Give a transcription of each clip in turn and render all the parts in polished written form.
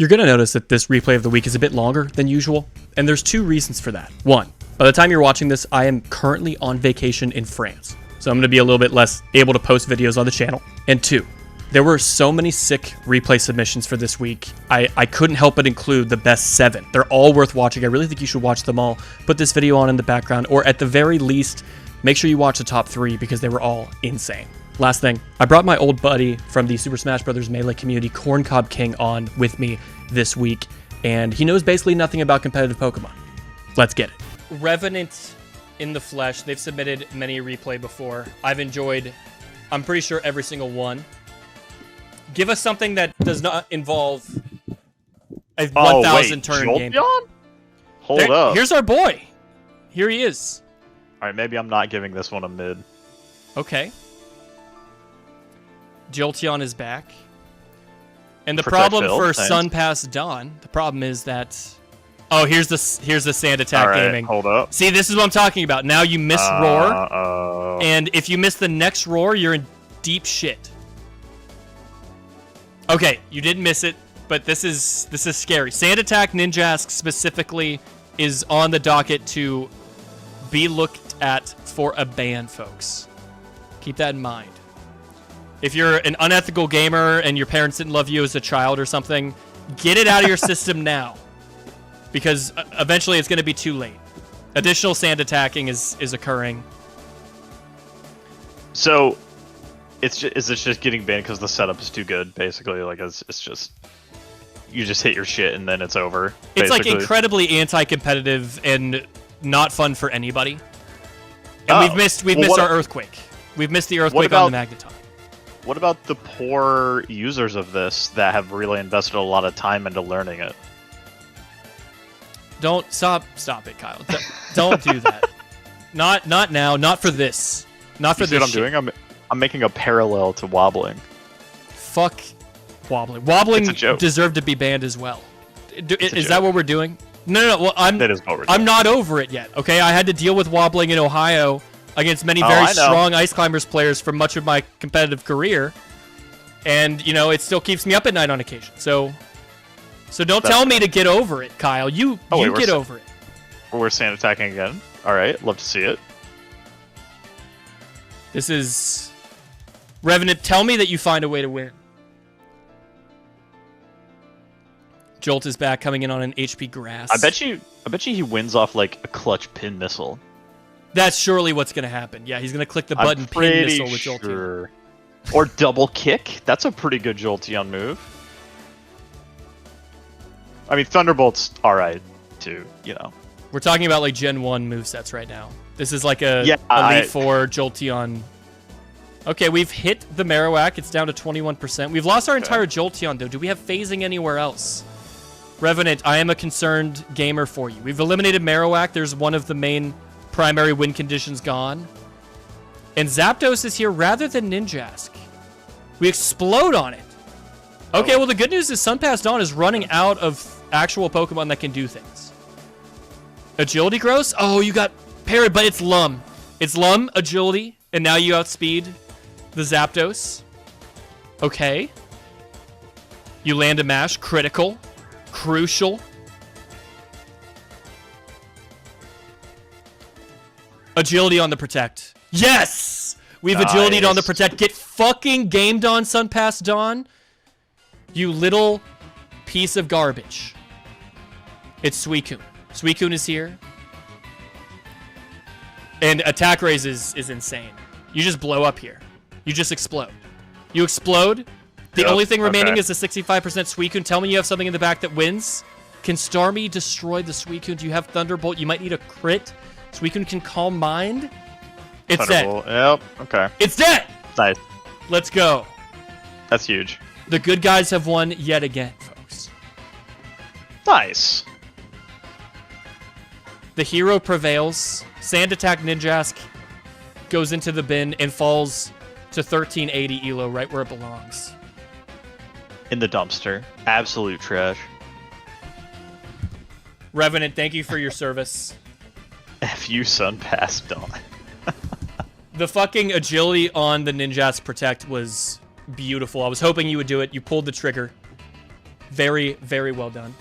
You're going to notice that this replay of the week is a bit longer than usual, and there's two reasons for that. One, by the time you're watching this, I am currently on vacation in France, so I'm going to be a little bit less able to post videos on the channel. And two, there were so many sick replay submissions for this week, I couldn't help but include the best 7. They're all worth watching. I really think you should watch them all. Put this video on in the background, or at the very least, make sure you watch the top 3 because they were all insane. Last thing, I brought my old buddy from the Super Smash Bros. Melee community, Corncob King, on with me this week, and he knows basically nothing about competitive Pokemon. Let's get it. Revenant in the flesh. They've submitted many a replay before. I've enjoyed, I'm pretty sure, every single one. Give us something that does not involve a 1,000 turn game. Hold up. Here's our boy. Here he is. Alright, maybe I'm not giving this one a mid. Okay. Jolteon is back. And the Protect problem Phil, for thanks. Sun Pass Dawn, the problem is that... Oh, here's the Sand Attack All right, gaming. hold up. See, this is what I'm talking about. Now you miss Roar, Uh-oh. and if you miss the next Roar, you're in deep shit. Okay, you didn't miss it, but this is scary. Sand Attack Ninjask specifically is on the docket to be looked at for a ban, folks. Keep that in mind. If you're an unethical gamer and your parents didn't love you as a child or something, get it out of your system now, because eventually it's going to be too late. Additional sand attacking is occurring. So, is this just getting banned because the setup is too good? Basically, like it's just you just hit your shit and then it's over. It's basically. like incredibly anti-competitive and not fun for anybody. And we've missed our earthquake. We've missed the earthquake on the Magneton. What about the poor users of this that have really invested a lot of time into learning it? Don't stop it, Kyle. Don't do that. Not now. Not for this. Not for You see this. what I'm doing? I'm making a parallel to wobbling. Fuck wobbling. Wobbling It's a joke. deserved to be banned as well. Is that what we're doing? No. Well, That is what we're doing. I'm not over it yet. Okay, I had to deal with wobbling in Ohio against many I very know. strong Ice Climbers players for much of my competitive career, and you know it still keeps me up at night on occasion. So don't tell me to get over it, Kyle. You get over it. We're sand attacking again. All right, love to see it. This is Revenant. Tell me that you find a way to win. Jolt is back, coming in on an HP grass. I bet you he wins off like a clutch pin missile. That's surely what's going to happen. Yeah, he's going to click the button, pin missile with Jolteon. Sure. Or double kick. That's a pretty good Jolteon move. I mean, Thunderbolt's alright, too, you know. We're talking about like Gen 1 movesets right now. This is like a Elite 4 Jolteon. Okay, we've hit the Marowak. It's down to 21%. We've lost our entire Jolteon, though. Do we have phasing anywhere else? Revenant, I am a concerned gamer for you. We've eliminated Marowak. There's one of the main primary win conditions gone. And Zapdos is here rather than Ninjask. We explode on it. Okay, well, the good news is Sun Pass Dawn is running out of actual Pokemon that can do things. Agility Gross? Oh, you got parried, but it's Lum. It's Lum, Agility, and now you outspeed the Zapdos. Okay. You land a mash. Critical. Crucial. Agility on the Protect. Yes! We've agility'd on the Protect. Get fucking gamed on, Sun Pass Dawn. You little piece of garbage. It's Suicune. Suicune is here. And attack raise is insane. You just blow up here. You just explode. You explode. The only thing remaining is a 65% Suicune. Tell me you have something in the back that wins. Can Starmie destroy the Suicune? Do you have Thunderbolt? You might need a crit. Suicune can Calm Mind. It's dead. Yep, okay. It's dead! Nice. Let's go. That's huge. The good guys have won yet again, folks. Nice. The hero prevails. Sand Attack Ninjask goes into the bin and falls to 1380 ELO, right where it belongs. In the dumpster. Absolute trash. Revenant, thank you for your service. F you, Sun Pass Dawn. The fucking agility on the Ninjask Protect was beautiful. I was hoping you would do it. You pulled the trigger. Very, very well done.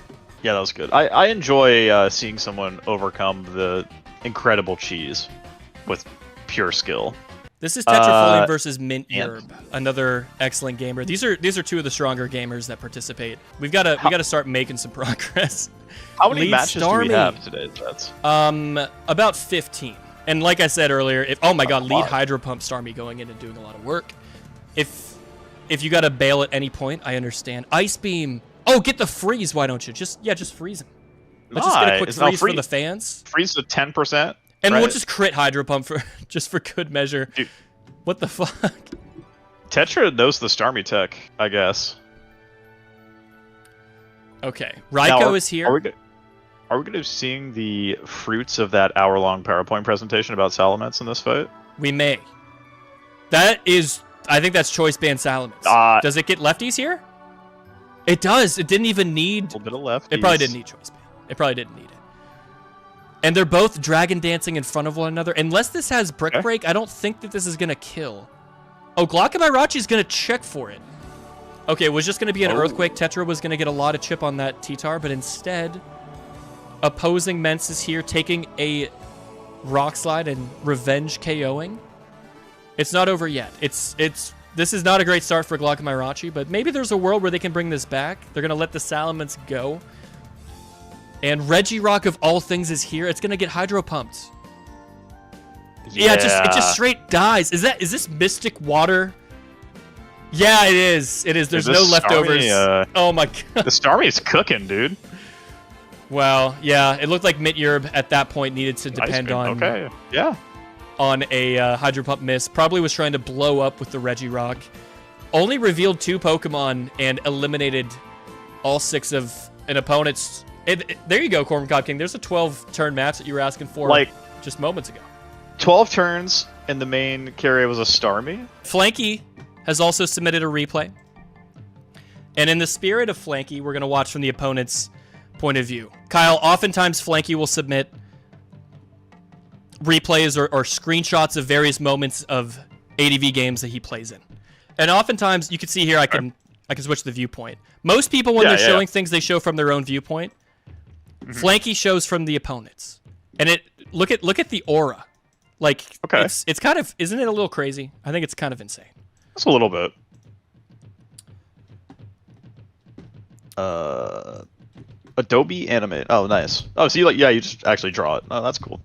Yeah, that was good. I enjoy seeing someone overcome the incredible cheese with pure skill. This is Tetrafolium versus Mint Yerb, another excellent gamer. These are two of the stronger gamers that participate. We gotta start making some progress. How many matches do we have today, Jets? About 15. And like I said earlier, oh my god, lead Hydro Pump Starmie going in and doing a lot of work. If you gotta bail at any point, I understand. Ice Beam. Oh, get the freeze, why don't you? Just freeze him. Let's just get a quick freeze for the fans. Freeze to 10%. And we'll just crit Hydro Pump for just for good measure. Dude. What the fuck? Tetra knows the Starmie tech, I guess. Okay, Raikou is here. Are we going to be seeing the fruits of that hour-long PowerPoint presentation about Salamence in this fight? We may. I think that's Choice Band Salamence. Does it get lefties here? It does. It didn't even need... A little bit of lefties. It probably didn't need Choice Band. It probably didn't need it. And they're both dragon dancing in front of one another. Unless this has Brick Break, I don't think that this is going to kill. Oh, Glockamirachi is going to check for it. Okay, it was just going to be an Earthquake. Tetra was going to get a lot of chip on that T-Tar, but instead, opposing Mence is here, taking a Rock Slide and revenge KOing. It's not over yet. This is not a great start for Glockamirachi, but maybe there's a world where they can bring this back. They're going to let the Salamence go. And Regirock of all things is here. It's gonna get Hydro Pumped. Yeah, it just straight dies. Is this Mystic Water? Yeah, it is. It is. There's no leftovers. Oh my god. The Starmie's cooking, dude. Wow. Yeah, it looked like Mint Yerb at that point needed to depend on on a Hydro Pump miss. Probably was trying to blow up with the Regirock. Only revealed 2 Pokemon and eliminated all 6 of an opponent's. There you go, Corncob King. There's a 12-turn match that you were asking for just moments ago. 12 turns, and the main carrier was a Starmie? Flanky has also submitted a replay. And in the spirit of Flanky, we're going to watch from the opponent's point of view. Kyle, oftentimes Flanky will submit replays or screenshots of various moments of ADV games that he plays in. And oftentimes, you can see here, I can switch the viewpoint. Most people, when they're showing things, they show from their own viewpoint. Flanky shows from the opponents, and look at the aura, it's kind of, isn't it a little crazy? I think it's kind of insane. Just a little bit. Adobe Animate. Oh, nice. Oh, so you just actually draw it. Oh, that's cool.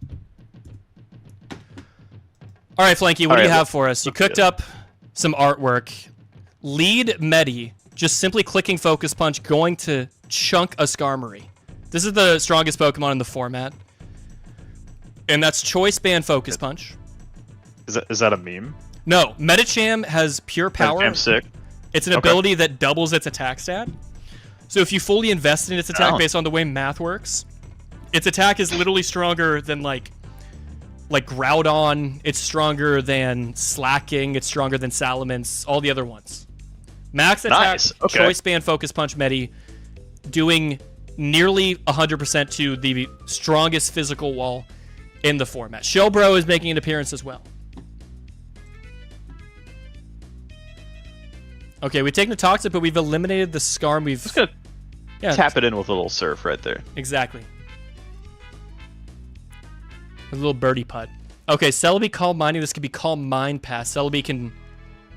All right, Flanky, what do you have for us? You cooked up some artwork. Lead Medi, just simply clicking Focus Punch, going to chunk a Skarmory. This is the strongest Pokemon in the format. And that's Choice Band Focus Punch. Is that a meme? No, Medicham has pure power. Medicham's sick. It's an ability that doubles its attack stat. So if you fully invest in its attack based on the way math works, its attack is literally stronger than like Groudon, it's stronger than Slacking, it's stronger than Salamence, all the other ones. Max attack, Choice Band Focus Punch Medi, doing nearly 100% to the strongest physical wall in the format. Shellbro is making an appearance as well. Okay, we've taken the Toxic, but we've eliminated the Skarm. We've just gonna tap it in with a little Surf right there. Exactly. A little birdie putt. Okay, Celebi Calm Minding. This could be Calm Mind Pass. Celebi can,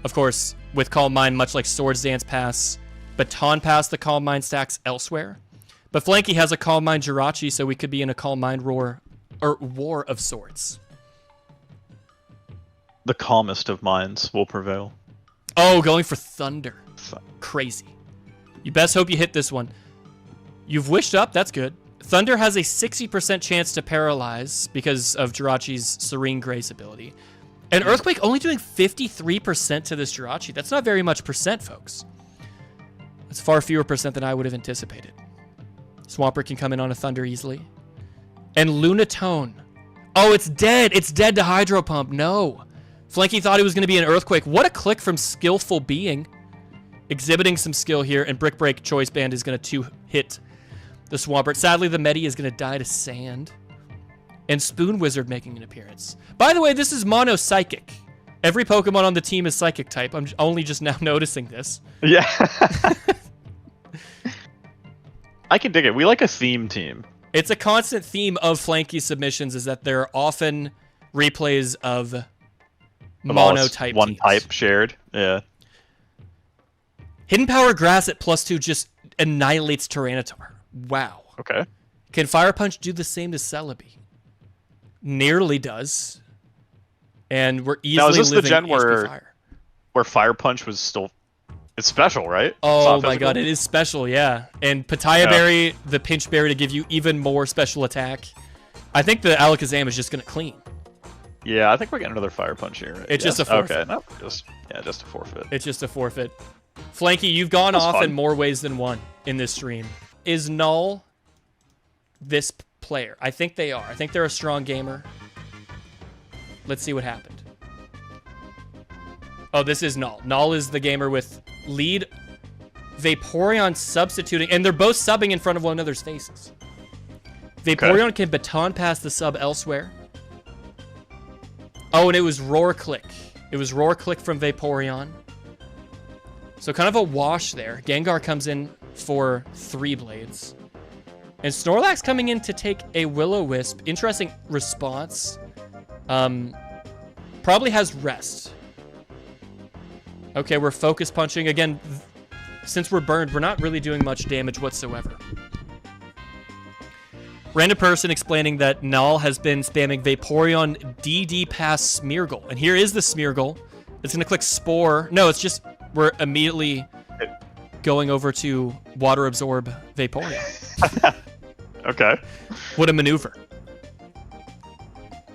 of course, with Calm Mind, much like Swords Dance Pass, Baton Pass the Calm Mind stacks elsewhere. But Flanky has a Calm Mind Jirachi, so we could be in a Calm Mind war of sorts. The calmest of minds will prevail. Oh, going for Thunder. Crazy. You best hope you hit this one. You've wished up. That's good. Thunder has a 60% chance to paralyze because of Jirachi's Serene Grace ability. And Earthquake only doing 53% to this Jirachi. That's not very much percent, folks. That's far fewer percent than I would have anticipated. Swampert can come in on a Thunder easily. And Lunatone. Oh, it's dead. It's dead to Hydro Pump. No. Flanky thought it was going to be an Earthquake. What a click from Skillful Being. Exhibiting some skill here, and Brick Break Choice Band is going to two-hit the Swampert. Sadly, the Medi is going to die to Sand. And Spoon Wizard making an appearance. By the way, this is Mono Psychic. Every Pokemon on the team is Psychic type. I'm only just now noticing this. Yeah. I can dig it. We like a theme team. It's a constant theme of Flanky submissions is that there are often replays of mono-type one teams. type shared. Yeah. Hidden Power Grass at +2 just annihilates Tyranitar. Wow. Okay. Can Fire Punch do the same to Celebi? Nearly does. And we're easily now, is this the living gen HP where Fire Punch was still... It's special, right? Oh my god, it is special, yeah. And Pataya Berry, the Pinch Berry to give you even more special attack. I think the Alakazam is just going to clean. Yeah, I think we're getting another Fire Punch here. Right? It's just a forfeit. Okay, no, just a forfeit. It's just a forfeit. Flanky, you've gone off in more ways than one in this stream. Is Null this player? I think they are. I think they're a strong gamer. Let's see what happened. Oh, this is Null. Null is the gamer with lead Vaporeon substituting, and they're both subbing in front of one another's faces. Vaporeon can baton pass the sub elsewhere. Oh, and it was Roar Click. It was Roar Click from Vaporeon. So kind of a wash there. Gengar comes in for 3 blades. And Snorlax coming in to take a Will-O-Wisp. Interesting response. Probably has rest. Okay, we're focus punching. Again, since we're burned, we're not really doing much damage whatsoever. Random person explaining that Null has been spamming Vaporeon DD pass Smeargle. And here is the Smeargle. It's going to click Spore. No, it's just... We're immediately going over to Water Absorb Vaporeon. Okay. What a maneuver.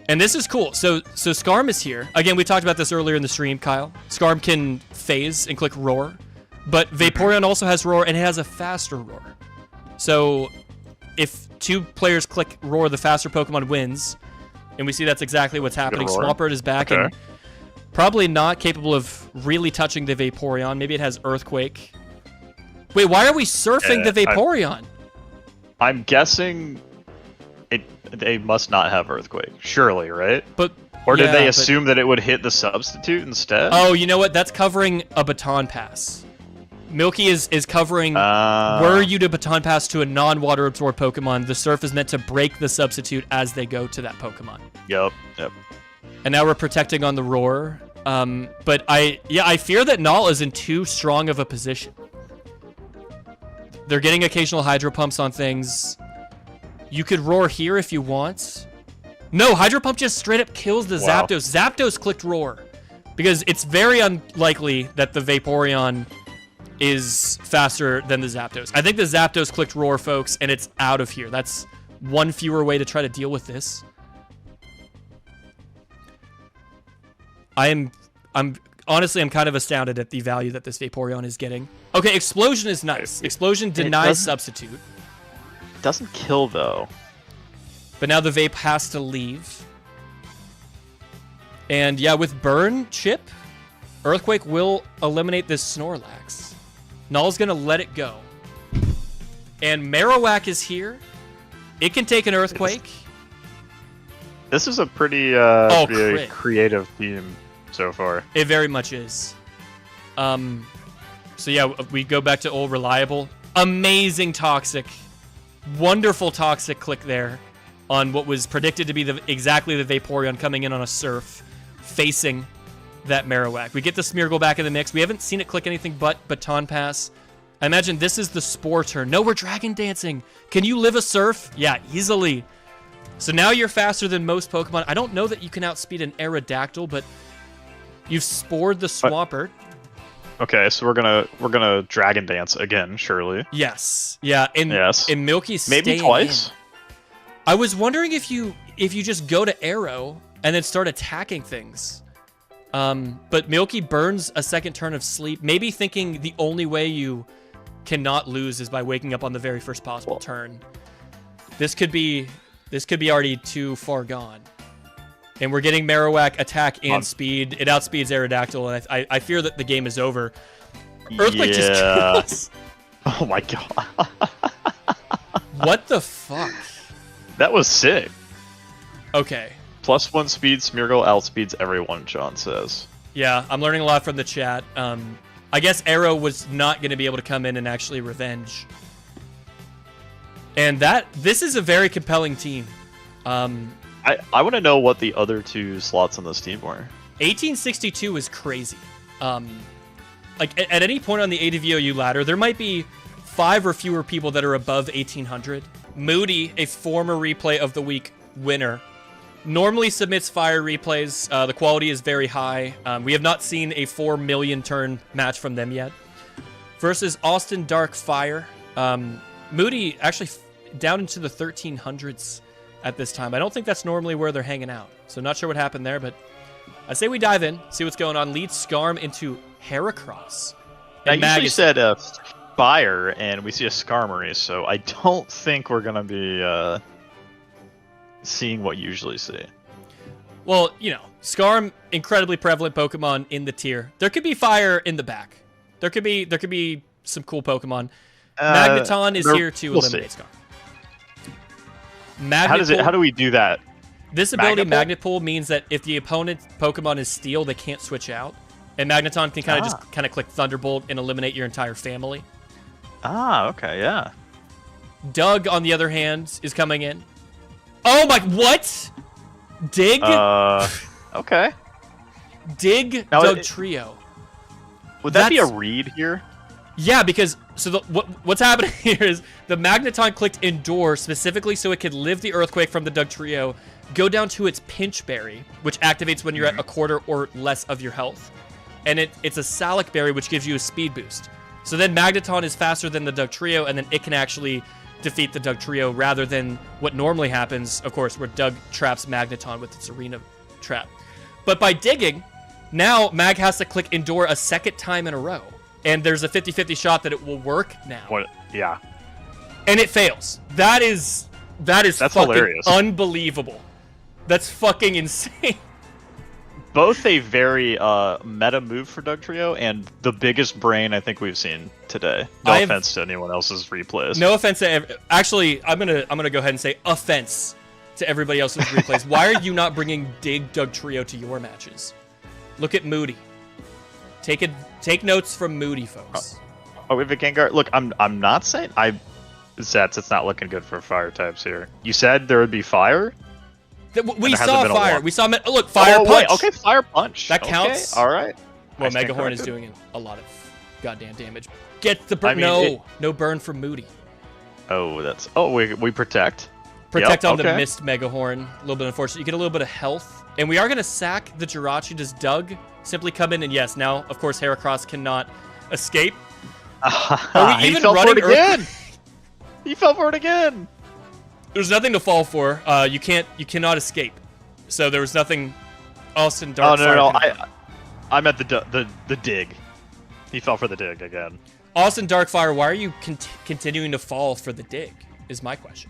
And this is cool. So Skarm is here. Again, we talked about this earlier in the stream, Kyle. Skarm can phase and click Roar. But Vaporeon also has Roar, and it has a faster Roar. So if 2 players click Roar, the faster Pokemon wins. And we see that's exactly what's happening. Swampert is back and probably not capable of really touching the Vaporeon. Maybe it has Earthquake. Wait, why are we surfing the Vaporeon? I'm guessing they must not have Earthquake. Surely, right? Or did they assume that it would hit the substitute instead? Oh, you know what? That's covering a baton pass. Milky is covering were you to baton pass to a non-water absorb Pokemon, the surf is meant to break the substitute as they go to that Pokemon. Yep. And now we're protecting on the Roar. But I fear that Null is in too strong of a position. They're getting occasional Hydro Pumps on things. You could Roar here if you want. No, Hydro Pump just straight up kills the Zapdos. Zapdos clicked Roar. Because it's very unlikely that the Vaporeon is faster than the Zapdos. I think the Zapdos clicked Roar, folks, and it's out of here. That's one fewer way to try to deal with this. I'm honestly, I'm kind of astounded at the value that this Vaporeon is getting. Okay, Explosion is nice. Explosion denies substitute. Doesn't kill, though. But now the Vape has to leave. And yeah, with Burn Chip, Earthquake will eliminate this Snorlax. Null's going to let it go. And Marowak is here. It can take an Earthquake. This is a pretty creative team so far. It very much is. So yeah, we go back to old Reliable. Amazing Toxic. Wonderful Toxic click there on what was predicted to be exactly the Vaporeon coming in on a Surf, facing that Marowak. We get the Smeargle back in the mix. We haven't seen it click anything but Baton Pass. I imagine this is the Spore turn. No, we're Dragon Dancing. Can you live a Surf? Yeah, easily. So now you're faster than most Pokemon. I don't know that you can outspeed an Aerodactyl, but you've spored the Swampert. Okay, so we're gonna Dragon Dance again, surely. Yes. Yeah. And Milky maybe twice. I was wondering if you just go to Arrow and then start attacking things. But Milky burns a second turn of sleep, maybe thinking the only way you cannot lose is by waking up on the very first possible turn. This could be already too far gone. And we're getting Marowak attack and speed. It outspeeds Aerodactyl, and I fear that the game is over. Earthquake just killed us. Oh my god. What the fuck? That was sick. Okay. +1 speed, Smeargle outspeeds everyone, John says. Yeah, I'm learning a lot from the chat. I guess Arrow was not going to be able to come in and actually revenge. And this is a very compelling team. I want to know what the other 2 slots on this team were. 1862 is crazy. Like at any point on the ADVOU ladder, there might be 5 or fewer people that are above 1800. Mudi, a former Replay of the Week winner, normally submits fire replays. The quality is very high. We have not seen a 4 million turn match from them yet. Versus Austin Dark Fire. Mudi actually down into the 1300s at this time. I don't think that's normally where they're hanging out. So not sure what happened there, but I say we dive in, see what's going on. Lead Skarm into Heracross. I usually said fire, and we see a Skarmory, so I don't think we're going to be seeing what you usually see. Well, you know, Skarm, incredibly prevalent Pokemon in the tier. There could be fire in the back. There could be some cool Pokemon. Magneton is here to eliminate Skarm. How do we do that? This ability, Magnet Pull, means that if the opponent's Pokemon is Steel, they can't switch out. And Magneton can kind of click Thunderbolt and eliminate your entire family. Ah, okay, yeah. Doug, on the other hand, is coming in. Oh my, what? Dig? Okay. Dig, now, Doug Trio. Would that be a read here? Yeah, because so what's happening here is the Magneton clicked Endure specifically so it could live the Earthquake from the Doug Trio, go down to its Pinch Berry, which activates when you're at a quarter or less of your health. And it's a Salic Berry, which gives you a speed boost. So then Magneton is faster than the Doug Trio, and then it can actually defeat the Doug Trio rather than what normally happens, of course, where Doug traps Magneton with its Arena Trap. But by digging, now Mag has to click Endure a second time in a row. And there's a 50-50 shot that it will work now. What? Yeah. And it fails. That's fucking hilarious. Unbelievable. That's fucking insane. Both a very meta move for Doug Trio and the biggest brain I think we've seen today. No offense to anyone else's replays. No offense to actually, I'm gonna go ahead and say offense to everybody else's replays. Why are you not bringing Dig Doug Trio to your matches? Look at Mudi. Take notes from Mudi, folks. Oh, we have a Gengar. Look, I'm not saying Zets, it's not looking good for fire types here. You said there would be fire? We saw fire. We saw look, fire punch. Wait, okay, fire punch. That counts. Okay, all right. Well, Mega Horn is doing a lot of goddamn damage. Get the burn. No burn from Mudi. Oh, that's we protect. Protect on the missed Mega Horn. A little bit unfortunate. You get a little bit of health, and we are gonna sack the Jirachi. Does Doug simply come in? And yes, now of course Heracross cannot escape. Are we even running again? He fell for it again. There's nothing to fall for. You cannot escape. So there was nothing. Austin Dark. Oh no! I meant the dig. He fell for the dig again. Austin Darkfire, why are you continuing to fall for the dig? Is my question.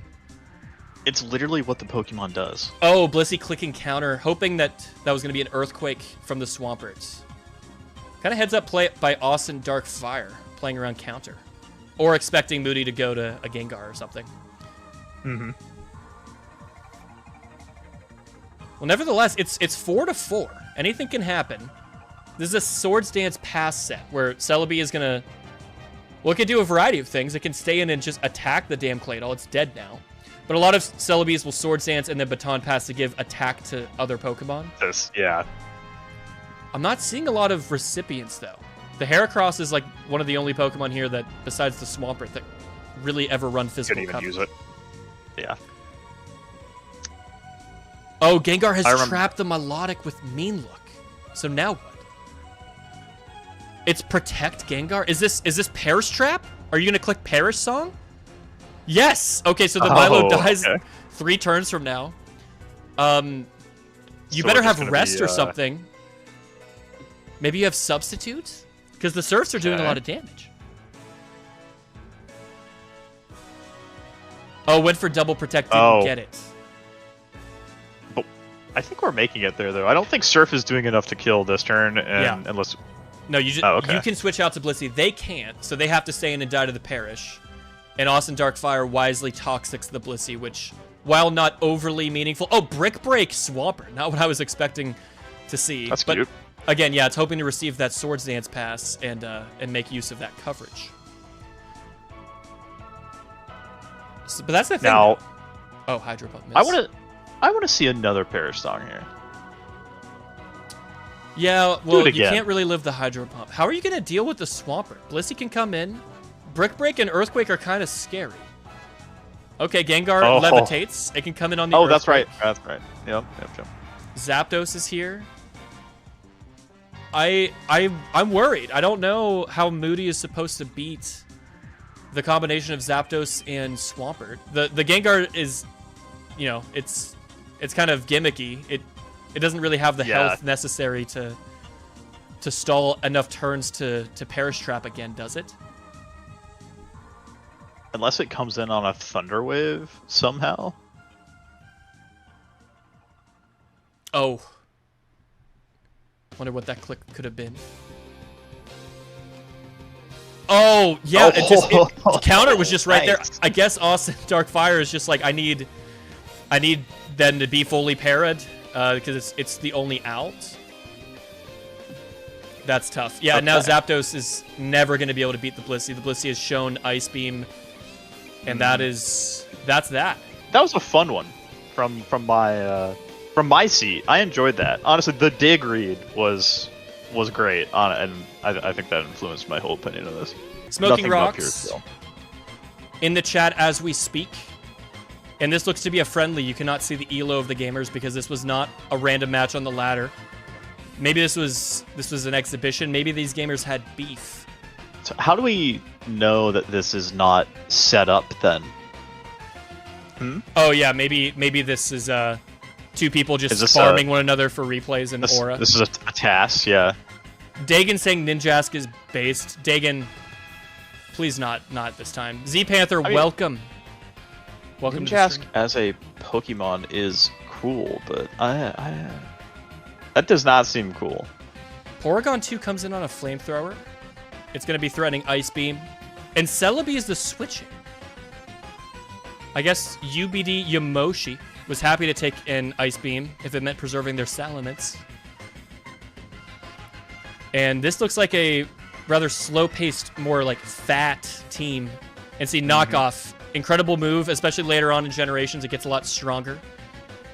It's literally what the Pokemon does. Oh, Blissey clicking counter, hoping that was going to be an Earthquake from the Swampert. Kind of heads up play by Austin Darkfire, playing around counter. Or expecting Mudi to go to a Gengar or something. Mm-hmm. Well, nevertheless, it's 4-4. Anything can happen. This is a Swords Dance pass set where Celebi is going to... Well, it can do a variety of things. It can stay in and just attack the damn Claydol. It's dead now. But a lot of Celebes will Swords Dance and then Baton Pass to give attack to other Pokemon. Yeah. I'm not seeing a lot of recipients, though. The Heracross is like one of the only Pokemon here that, besides the Swampert, that really ever run physical coverage. Couldn't even use it. Yeah. Oh, Gengar has trapped the Melodic with Mean Look. So now what? It's Protect Gengar? Is this Perish Trap? Are you going to click Perish Song? Yes! Okay, so the Milo dies 3 turns from now. You better have Rest or something. Maybe you have Substitute? Because the Surfs are doing a lot of damage. Oh, went for Double Protect, didn't get it. But I think we're making it there, though. I don't think Surf is doing enough to kill this turn, unless... No, you can switch out to Blissey. They can't, so they have to stay in and die to the Perish. And Austin Darkfire wisely Toxics the Blissey, which, while not overly meaningful... Oh, Brick Break Swampert. Not what I was expecting to see. That's cute. Again, yeah, it's hoping to receive that Swords Dance pass and make use of that coverage. But that's the thing. Now, oh, Hydro Pump. Miss. I want to see another Perish Song here. Yeah, well, you can't really live the Hydro Pump. How are you going to deal with the Swampert? Blissey can come in. Brick Break and Earthquake are kind of scary. Okay, Gengar levitates. It can come in on the Earthquake. That's right. That's right. Yep. Zapdos is here. I'm worried. I don't know how Mudi is supposed to beat the combination of Zapdos and Swampert. The Gengar is, you know, it's kind of gimmicky. It doesn't really have the health necessary to stall enough turns to Perish Trap again, does it? Unless it comes in on a Thunder Wave somehow. Oh. Wonder what that click could have been. Oh, yeah, the counter was just right there. I guess Austin Darkfire is just like, I need them to be fully parried, because it's the only out. That's tough. Yeah, now Zapdos is never going to be able to beat the Blissey. The Blissey has shown Ice Beam, and that's that. That was a fun one from my seat. I enjoyed that. Honestly, the dig read was great on it, and I think that influenced my whole opinion of this. Smoking Rocks in the chat as we speak. And this looks to be a friendly. You cannot see the elo of the gamers because this was not a random match on the ladder. Maybe this was an exhibition. Maybe these gamers had beef. So how do we know that this is not set up then? Oh yeah, maybe this is two people just farming one another for replays and aura. This is a task, yeah. Dagon saying Ninjask is based. Dagon, please not this time. Z Panther, welcome. Welcome Ninjask as a Pokemon is cool, but that does not seem cool. Porygon 2 comes in on a Flamethrower. It's going to be threatening Ice Beam. And Celebi is the switching. I guess UBD Yamoshi was happy to take an Ice Beam if it meant preserving their Salamence. And this looks like a rather slow-paced, more like fat team. And see, Knockoff, incredible move, especially later on in Generations. It gets a lot stronger.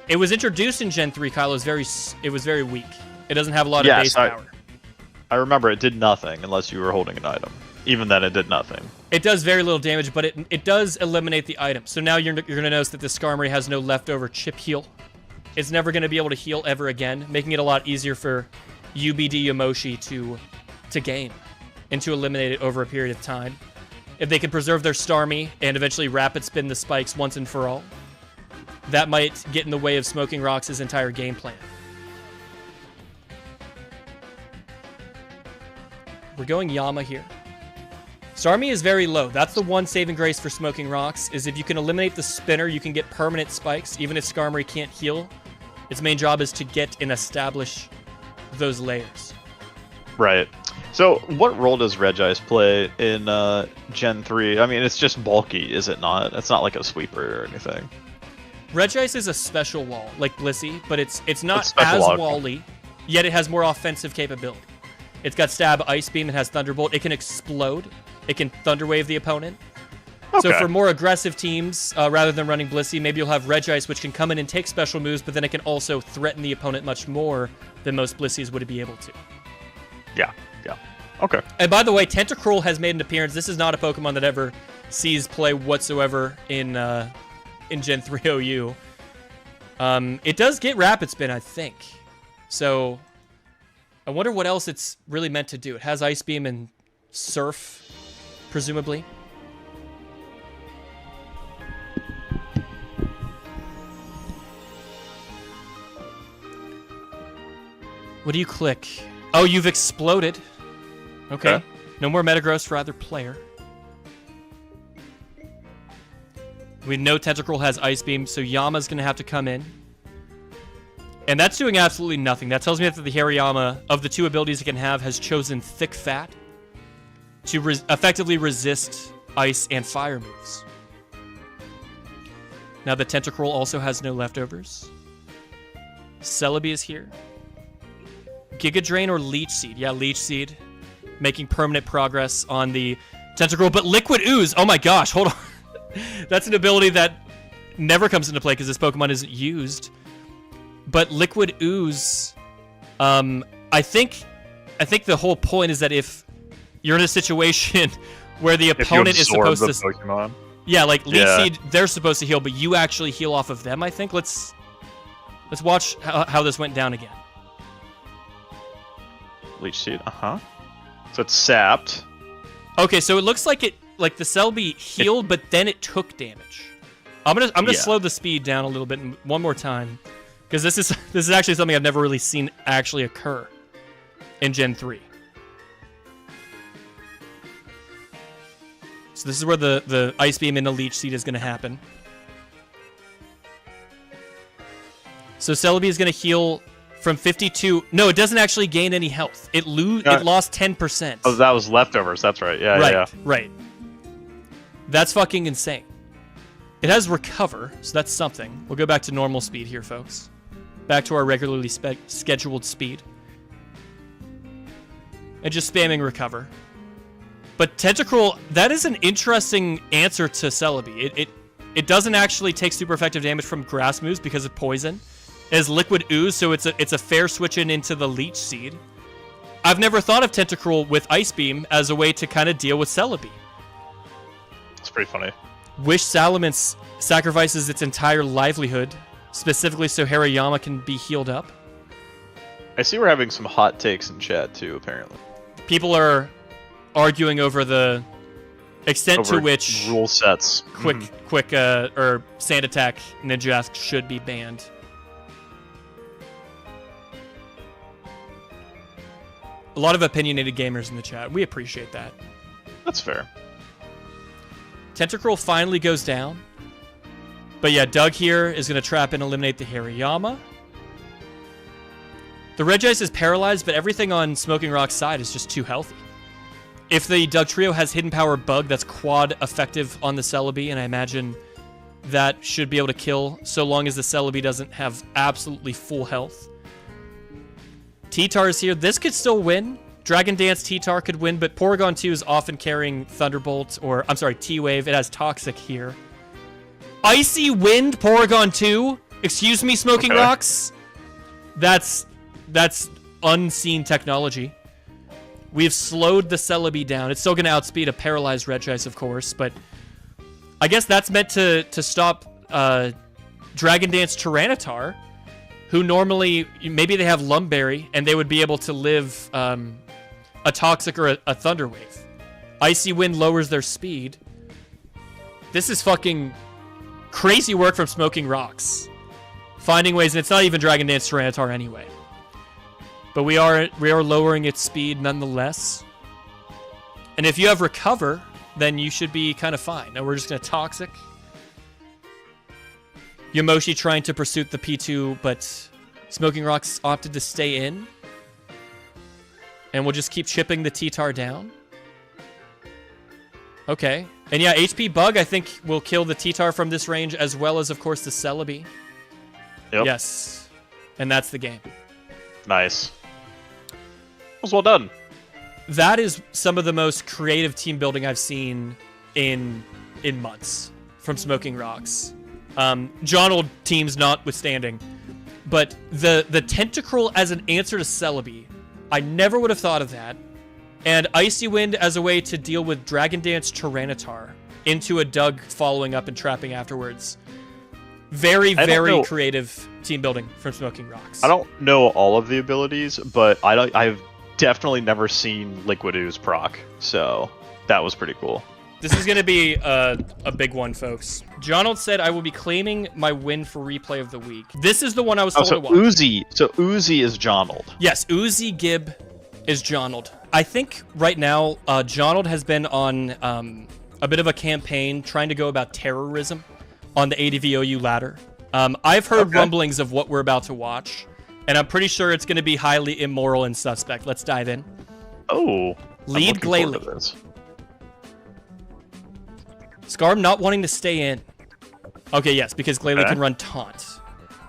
It was introduced in Gen 3, Kylo. It was very weak. It doesn't have a lot of base power. I remember it did nothing unless you were holding an item. Even then, it did nothing. It does very little damage, but it does eliminate the item. So now you're going to notice that the Skarmory has no leftover chip heal. It's never going to be able to heal ever again, making it a lot easier for UBD Yamoshi to game and to eliminate it over a period of time. If they can preserve their Starmie and eventually rapid spin the spikes once and for all, that might get in the way of Smoking Rocks' entire game plan. We're going Yama here. Starmie is very low. That's the one saving grace for Smoking Rocks, is if you can eliminate the spinner, you can get permanent spikes. Even if Skarmory can't heal, its main job is to get and establish those layers. Right. So, what role does Regice play in Gen 3? I mean, it's just bulky, is it not? It's not like a sweeper or anything. Regice is a special wall, like Blissey, but it's not as wally, yet it has more offensive capability. It's got Stab, Ice Beam, it has Thunderbolt. It can explode. It can Thunder Wave the opponent. Okay. So for more aggressive teams, rather than running Blissey, maybe you'll have Regice, which can come in and take special moves, but then it can also threaten the opponent much more than most Blisseys would be able to. Yeah. Okay. And by the way, Tentacruel has made an appearance. This is not a Pokemon that ever sees play whatsoever in Gen 3 OU. It does get Rapid Spin, I think. So I wonder what else it's really meant to do. It has Ice Beam and Surf, presumably. What do you click? Oh, you've exploded. Okay. No more Metagross for either player. We know Tentacruel has Ice Beam, so Yama's going to have to come in. And that's doing absolutely nothing. That tells me that the Hariyama, of the two abilities it can have, has chosen Thick Fat to effectively resist Ice and Fire moves. Now the Tentacruel also has no leftovers. Celebi is here. Giga Drain or Leech Seed? Yeah, Leech Seed. Making permanent progress on the Tentacruel. But Liquid Ooze, oh my gosh, hold on. That's an ability that never comes into play because this Pokemon isn't used. But Liquid Ooze, I think the whole point is that if you're in a situation where the opponent is supposed to Pokemon. Yeah, like Leech Seed, they're supposed to heal, but you actually heal off of them, I think. Let's watch how this went down again. Leech Seed, So it's sapped. Okay, so it looks like the Celebi healed, but then it took damage. I'm gonna slow the speed down a little bit one more time, because this is actually something I've never really seen actually occur in Gen 3. So this is where the Ice Beam into Leech Seed is going to happen. So Celebi is going to heal from 52. No, it doesn't actually gain any health. It lost 10%. Oh, that was leftovers. That's right. Yeah, Right. That's fucking insane. It has Recover, so that's something. We'll go back to normal speed here, folks. Back to our regularly scheduled speed. And just spamming Recover. But Tentacruel, that is an interesting answer to Celebi. It doesn't actually take super effective damage from grass moves because of poison. It has Liquid Ooze, so it's a fair switch into the Leech Seed. I've never thought of Tentacruel with Ice Beam as a way to kind of deal with Celebi. It's pretty funny. Wish Salamence sacrifices its entire livelihood, specifically so Hariyama can be healed up. I see we're having some hot takes in chat too, apparently. People are arguing over the extent to which rule sets, quick or Sand Attack Ninjask should be banned. A lot of opinionated gamers in the chat. We appreciate that. That's fair. Tentacruel finally goes down. But yeah, Doug here is going to trap and eliminate the Hariyama. The Regice is paralyzed, but everything on Smoking Rock's side is just too healthy. If the Doug Trio has Hidden Power Bug, that's quad effective on the Celebi, and I imagine that should be able to kill so long as the Celebi doesn't have absolutely full health. T-Tar is here. This could still win. Dragon Dance T-Tar could win, but Porygon 2 is often carrying Thunderbolt, or, I'm sorry, T-Wave. It has Toxic here. Icy Wind Porygon 2? Excuse me, Smoking Rocks? That's unseen technology. We've slowed the Celebi down. It's still going to outspeed a paralyzed Regice, of course, but I guess that's meant to stop Dragon Dance Tyranitar, who normally, maybe they have Lumberry, and they would be able to live a Toxic or a Thunder Wave. Icy Wind lowers their speed. This is fucking crazy work from Smoking Rocks. Finding ways, and it's not even Dragon Dance Tyranitar anyway. But we are lowering its speed nonetheless. And if you have Recover, then you should be kind of fine. Now we're just going to Toxic. Yamoshi trying to pursue the P2, but Smoking Rocks opted to stay in. And we'll just keep chipping the T-Tar down. Okay. And yeah, HP Bug, I think, will kill the T-Tar from this range, as well as, of course, the Celebi. Yep. Yes. And that's the game. Nice. That was well done. That is some of the most creative team building I've seen in months from Smoking Rocks. Johnald teams notwithstanding. But the Tentacruel as an answer to Celebi, I never would have thought of that. And Icy Wind as a way to deal with Dragon Dance Tyranitar into a Doug following up and trapping afterwards. Very, very creative team building from Smoking Rocks. I don't know all of the abilities, but I've definitely never seen Liquid Ooze proc, so that was pretty cool. This is going to be a big one, folks. Johnald said, I will be claiming my win for replay of the week. This is the one I was told to watch. Uzi is Johnald. Yes, Uzi Gibb is Johnald. I think right now, Johnald has been on a bit of a campaign trying to go about terrorism on the ADVOU ladder. I've heard rumblings of what we're about to watch, and I'm pretty sure it's going to be highly immoral and suspect. Let's dive in. Oh. Lead Glalie. Scarm not wanting to stay in. Okay, yes, because Glalie can run Taunt.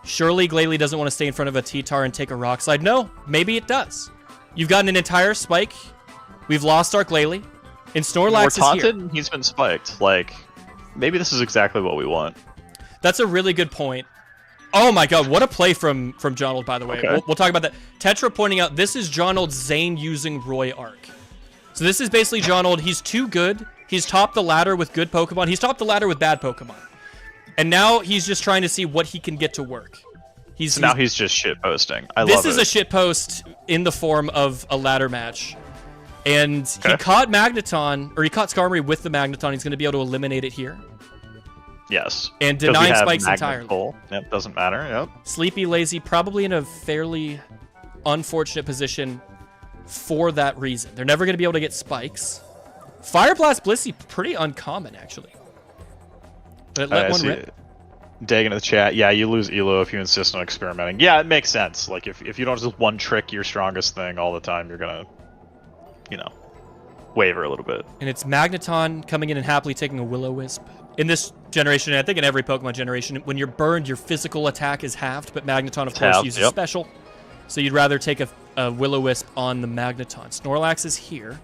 Surely Glalie doesn't want to stay in front of a T-Tar and take a Rock Slide. No, maybe it does. You've gotten an entire Spike. We've lost our Glalie. And Snorlax is here. Taunted, he's been spiked. Like, maybe this is exactly what we want. That's a really good point. Oh my god, what a play from Johnald, by the way. Okay. We'll talk about that. Tetra pointing out, this is Johnald's Zane using Roy arc. So this is basically Johnald. He's too good. He's topped the ladder with good Pokemon. He's topped the ladder with bad Pokemon. And now he's just trying to see what he can get to work. Now he's just shitposting. I love it. This is a shitpost in the form of a ladder match. And he caught Magneton, or he caught Skarmory with the Magneton. He's going to be able to eliminate it here. Yes. And denying spikes entirely. Yep, doesn't matter. Yep. Sleepy, Lazy, probably in a fairly unfortunate position for that reason. They're never going to be able to get spikes. Fire Blast Blissey, pretty uncommon, actually. But let one rip. Dag into the chat. Yeah, you lose Elo if you insist on experimenting. Yeah, it makes sense. Like, if you don't just one trick your strongest thing all the time, you're going to, you know, waver a little bit. And it's Magneton coming in and happily taking a Will-O-Wisp. In this generation, and I think in every Pokemon generation, when you're burned, your physical attack is halved, but Magneton, of course, uses special. So you'd rather take a Will-O-Wisp on the Magneton. Snorlax is here.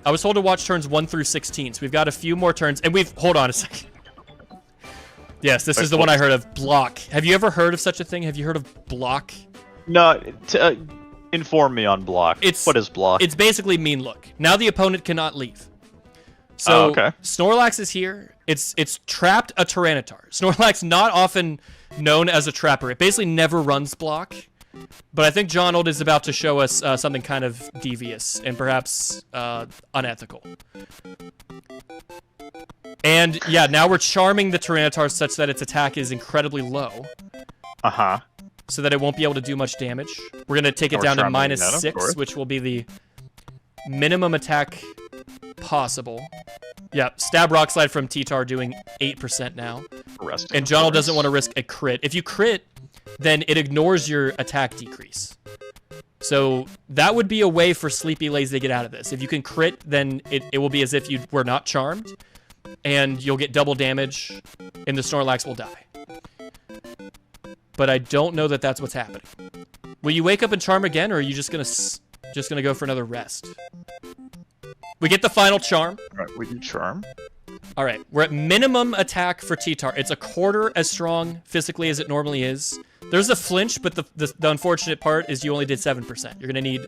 I was told to watch turns 1 through 16, so we've got a few more turns, and hold on a second. Yes, this is the one I heard of, block. Have you ever heard of such a thing? Have you heard of block? No, inform me on block. What is block? It's basically mean look. Now the opponent cannot leave. So Snorlax is here. It's trapped a Tyranitar. Snorlax, not often known as a trapper. It basically never runs block. But I think Johnald is about to show us something kind of devious and perhaps unethical. And yeah, now we're charming the Tyranitar such that its attack is incredibly low. So that it won't be able to do much damage. We're going to take it down to -6, which will be the minimum attack possible. Yeah, Stab Rock Slide from T-Tar doing 8% now. And Johnald doesn't want to risk a crit. If you crit, then it ignores your attack decrease. So that would be a way for Sleepy Lazy to get out of this. If you can crit, then it will be as if you were not charmed. And you'll get double damage, and the Snorlax will die. But I don't know that that's what's happening. Will you wake up and charm again, or are you just gonna go for another rest? We get the final charm. All right, we do charm. All right, we're at minimum attack for T-Tar. It's a quarter as strong physically as it normally is. There's a flinch, but the unfortunate part is you only did 7%. You're gonna need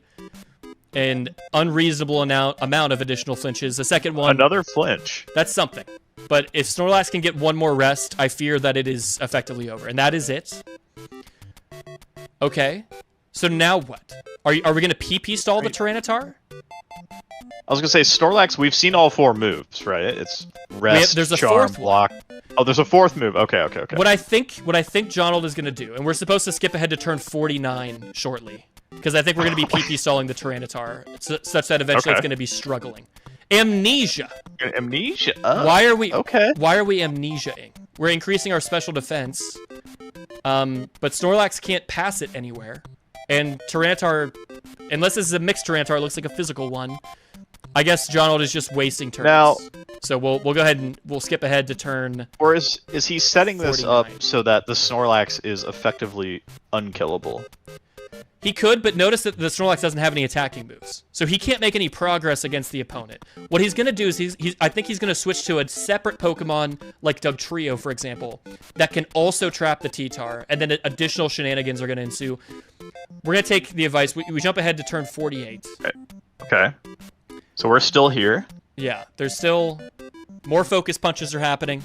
an unreasonable amount of additional flinches. The second one... Another flinch. That's something. But if Snorlax can get one more rest, I fear that it is effectively over. And that is it. Okay. So now what? Are we going to PP stall the Tyranitar? I was going to say, Snorlax, we've seen all 4 moves, right? It's rest, there's a charm, fourth block. Oh, there's a 4th move. Okay. What I think Johnald is going to do, and we're supposed to skip ahead to turn 49 shortly. Because I think we're going to be PP stalling the Tyranitar, such that eventually it's going to be struggling. Amnesia. Amnesia? Why are we amnesiaing? We're increasing our special defense, but Snorlax can't pass it anywhere. And Tyranitar, unless this is a mixed Tyranitar, it looks like a physical one. I guess Johnald is just wasting turns. Now, so we'll go ahead and we'll skip ahead to turn. Or is he setting 49. this up so that the Snorlax is effectively unkillable? He could, but notice that the Snorlax doesn't have any attacking moves. So he can't make any progress against the opponent. What he's going to do is, I think he's going to switch to a separate Pokemon, like Dugtrio, for example, that can also trap the T-Tar, and then additional shenanigans are going to ensue. We're going to take the advice. We jump ahead to turn 48. Okay. So we're still here. Yeah, there's still more focus punches are happening.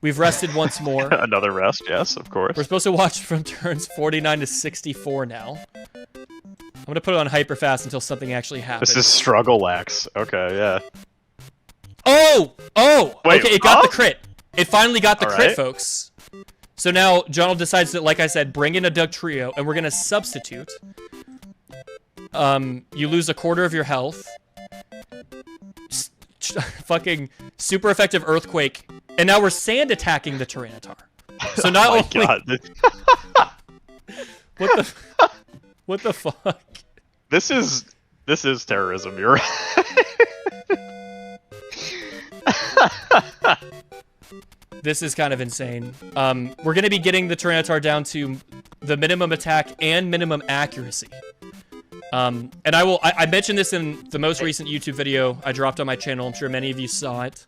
We've rested once more. Another rest, yes, of course. We're supposed to watch from turns 49 to 64 now. I'm going to put it on hyper fast until something actually happens. This is Struggle-Lax. Okay, yeah. Oh! Wait, okay, it got the crit. It finally got the crit, right. folks. So now, Johnald decides that, like I said, bring in a Dugtrio, and we're going to substitute. You lose a quarter of your health. Fucking super effective Earthquake. And now we're sand attacking the Tyranitar. So not only... God. What the fuck? This is terrorism, you're right. This is kind of insane. We're going to be getting the Tyranitar down to the minimum attack and minimum accuracy. And I mentioned this in the most recent YouTube video I dropped on my channel. I'm sure many of you saw it.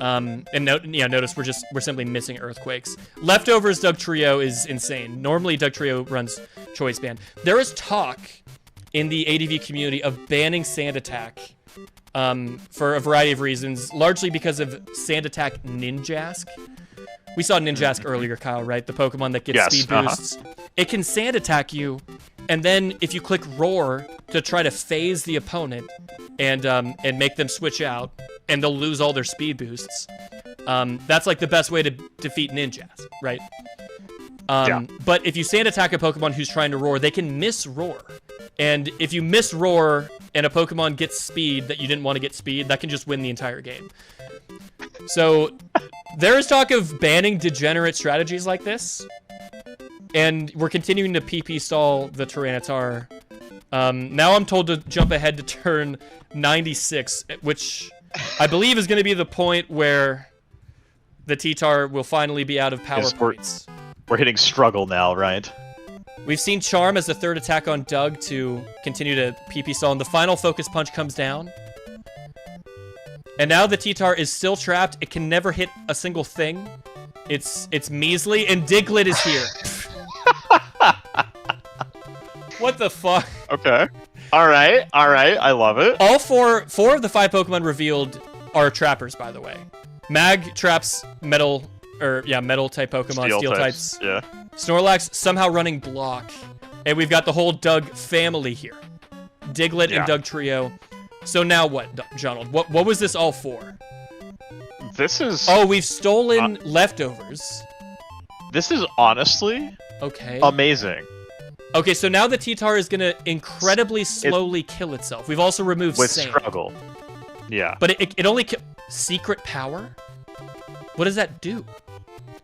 Notice we're simply missing earthquakes. Leftovers Doug Trio is insane. Normally Doug Trio runs choice ban. There is talk in the ADV community of banning Sand Attack for a variety of reasons, largely because of Sand Attack Ninjask. We saw Ninjask earlier, Kyle, right? The Pokemon that gets speed boosts. It can Sand Attack you, and then if you click Roar to try to phase the opponent and make them switch out, and they'll lose all their speed boosts. That's like the best way to defeat Ninjas, right? But if you Sand Attack a Pokemon who's trying to Roar, they can miss Roar. And if you miss Roar and a Pokemon gets speed that you didn't want to get speed, that can just win the entire game. So there is talk of banning degenerate strategies like this. And we're continuing to PP stall the Tyranitar. Now I'm told to jump ahead to turn 96, which I believe is going to be the point where the T-Tar will finally be out of power points. We're hitting struggle now, right? We've seen Charm as the third attack on Doug to continue to PP stall, and the final Focus Punch comes down. And now the T-Tar is still trapped. It can never hit a single thing. It's measly, and Diglett is here. What the fuck? Okay. All right. I love it. All four of the 5 Pokemon revealed are trappers, by the way. Mag traps metal type Pokemon, steel types. Yeah. Snorlax somehow running block. And we've got the whole Doug family here. Diglett and Doug Trio. So now what, Johnald? What was this all for? This is... Oh, we've stolen leftovers. This is honestly... Okay. Amazing. Okay, so now the T-Tar is going to incredibly slowly kill itself. We've also removed with sand. struggle. Yeah. But it only... Secret power? What does that do?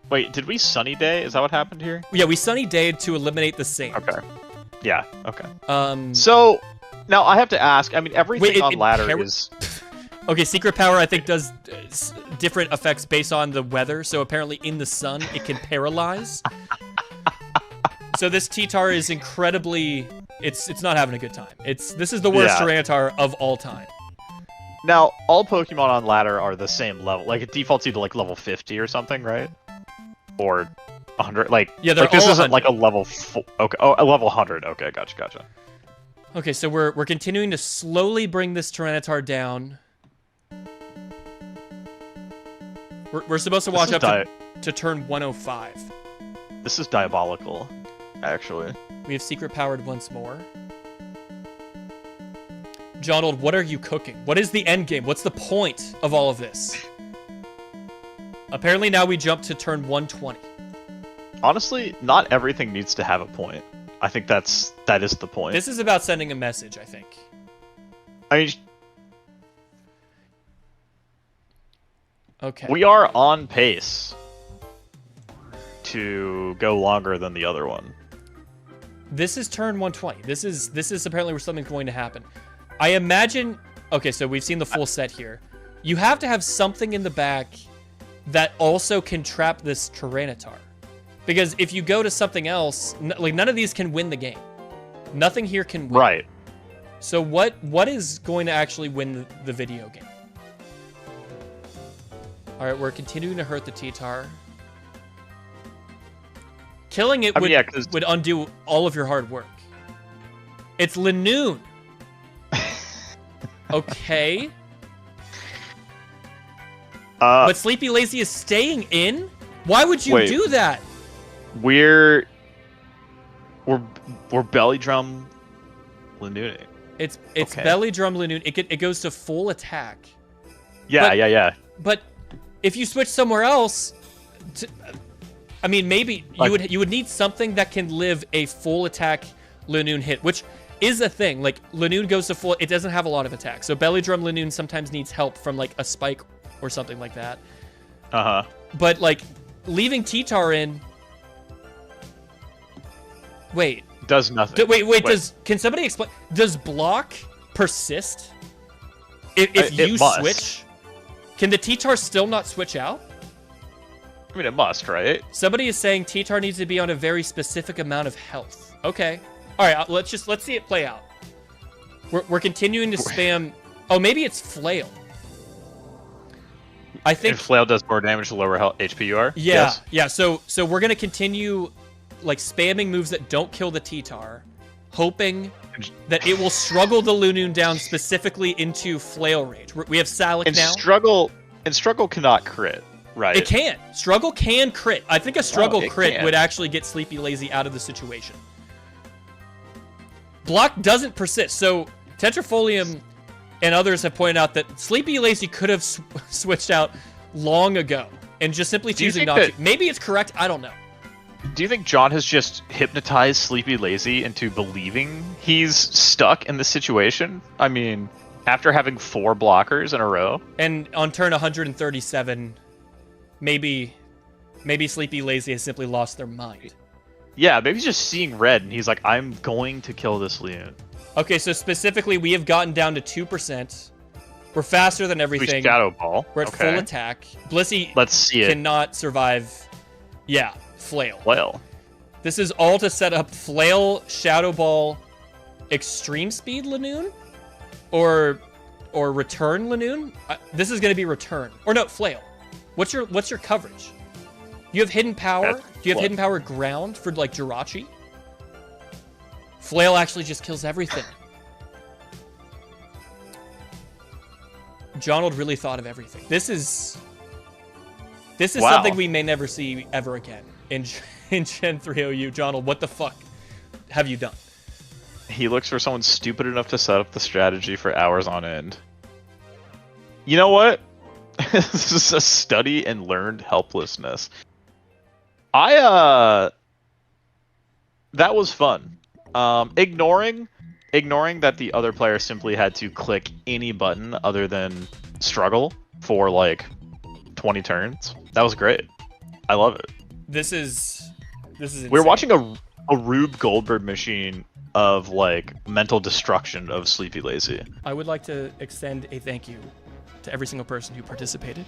Wait, did we Sunny Day? Is that what happened here? Yeah, we Sunny Dayed to eliminate the sand. Okay. Yeah, okay. So, now I have to ask, I mean, everything on ladder is... Okay, Secret Power, I think, does different effects based on the weather. So apparently in the sun, it can paralyze. So this T-Tar is incredibly... It's not having a good time. This is the worst Tyranitar of all time. Now, all Pokemon on ladder are the same level. Like, it defaults you to, like, level 50 or something, right? Or 100. Like, yeah, they're like this all isn't 100. like a level... Okay, oh, a level 100. Okay, gotcha. Okay, so we're continuing to slowly bring this Tyranitar down. We're supposed to watch up to turn 105. This is diabolical, actually. We have Secret Powered once more. Johnald, what are you cooking? What is the end game? What's the point of all of this? Apparently now we jump to turn 120. Honestly, not everything needs to have a point. I think that is the point. This is about sending a message, I think. I mean... Okay. We are on pace to go longer than the other one. This is turn 120. This is apparently where something's going to happen. I imagine... Okay, so we've seen the full set here. You have to have something in the back that also can trap this Tyranitar. Because if you go to something else, like none of these can win the game. Nothing here can win. Right. So what is going to actually win the video game? Alright, we're continuing to hurt the T-Tar. Killing it would undo all of your hard work. It's Linoon. Okay. But Sleepy Lazy is staying in? Why would you do that? We're belly drum Linooning. It's belly drum Linoon. It goes to full attack. Yeah. But if you switch somewhere else, I mean, maybe you would need something that can live a full attack Linoon hit, which is a thing. Like, Linoon goes to full... It doesn't have a lot of attack. So Belly Drum Linoon sometimes needs help from, like, a spike or something like that. Uh-huh. But, like, leaving T-Tar in... Wait. Does nothing. Wait. Can somebody explain... Does block persist? If you switch? Can the T-Tar still not switch out? I mean, it must, right? Somebody is saying T-Tar needs to be on a very specific amount of health. Okay. All right, let's see it play out. We're continuing to spam... Oh, maybe it's Flail. I think if flail does more damage the lower HP you are. Yeah, Yes? yeah. So we're gonna continue like spamming moves that don't kill the T-Tar, hoping that it will struggle the Lunoon down specifically into flail range. We have Salic And now. struggle cannot crit, right? It can. Struggle can crit. I think a struggle it crit can. would actually get Sleepy Lazy out of the situation. Block doesn't persist. So Tetrafolium and others have pointed out that Sleepy Lazy could have switched out long ago and just simply choosing not to. Maybe it's correct. I don't know. Do you think John has just hypnotized Sleepy Lazy into believing he's stuck in this situation? I mean, after having 4 blockers in a row? And on turn 137, maybe Sleepy Lazy has simply lost their mind. Yeah, maybe he's just seeing red and he's like, I'm going to kill this Leon. Okay, so specifically, we have gotten down to 2%. We're faster than everything. We Shadow Ball. We're at full attack. Blissey Let's see it. cannot survive. Yeah, Flail. Flail. This is all to set up Flail, Shadow Ball, Extreme Speed Lanoon? Or Return Lanoon? This is going to be Return. Or no, Flail. What's your coverage? You have Hidden Power? Do you have Hidden Power Ground for, like, Jirachi? Flail actually just kills everything. Johnald really thought of everything. This is something we may never see ever again in Gen 3 OU. Johnald, what the fuck have you done? He looks for someone stupid enough to set up the strategy for hours on end. You know what? This is a study in learned helplessness. That was fun. Ignoring that the other player simply had to click any button other than struggle for like 20 turns. That was great. I love it. This is insane. We're watching a Rube Goldberg machine of like mental destruction of Sleepy Lazy. I would like to extend a thank you to every single person who participated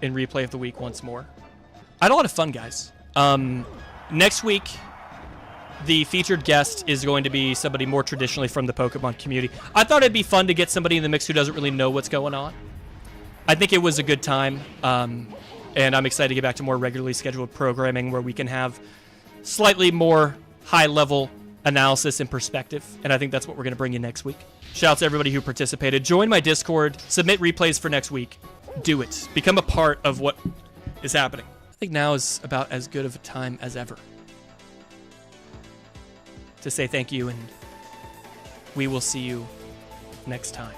in Replay of the Week once more. I had a lot of fun, guys. Next week, the featured guest is going to be somebody more traditionally from the Pokemon community. I thought it'd be fun to get somebody in the mix who doesn't really know what's going on. I think it was a good time, and I'm excited to get back to more regularly scheduled programming where we can have slightly more high-level analysis and perspective, and I think that's what we're going to bring you next week. Shout out to everybody who participated. Join my Discord. Submit replays for next week. Do it. Become a part of what is happening. I think now is about as good of a time as ever to say thank you, and we will see you next time.